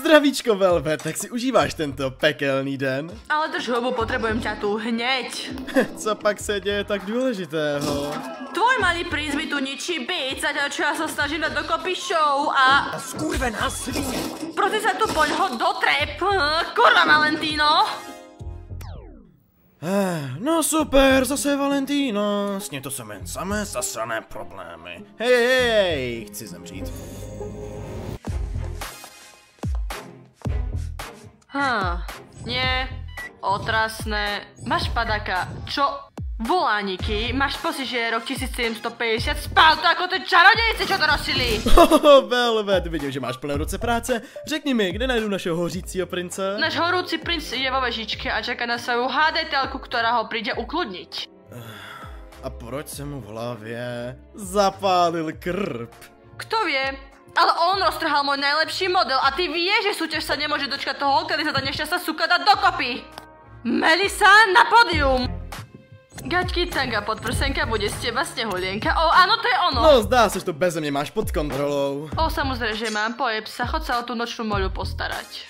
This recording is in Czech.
Zdravíčko, Velvet, tak si užíváš tento pekelný den? Ale drž hubu, potrebujem ťa tu hneď. Co pak se děje tak důležitého? Tvoj malý princ mi tu ničí byt, zatiaľ čo ja sa snažím dať dokopy show a... Skurvená svině! Prosím sa tu poď ho dotrep. Kurva, Valentino! No super, zase je Valentino. S ním to jsou jen samé zasrané problémy. Hej, chci zemřít. Nie, otrasné. Máš padáka, čo? Volániky, máš pocit, že je rok 1750, spál to jako ty čarodějci, čo to nosili. Velvet, vidím, že máš plné ruce práce. Řekni mi, kde najdu našeho hořícího prince? Náš horúci princ je vo vežičke a čaká na svoju hádejtelku, ktorá ho príde ukludniť. A proč se mu v hlavě zapálil krb? Kto vie? Ale on roztrhal môj najlepší model a ty vieš, že súťaž sa nemôže dočkať toho, kedy sa tá nešťastná suka dá dokopy. Melisa na pódium! Gaťky, tanga, podprsenka, bude z teba snehulienka. Áno, to je ono. No, zdá se, že to beze mě máš pod kontrolou. Samozrejme, že mám, pojeb sa, chod sa o tú nočnú moľu postarať.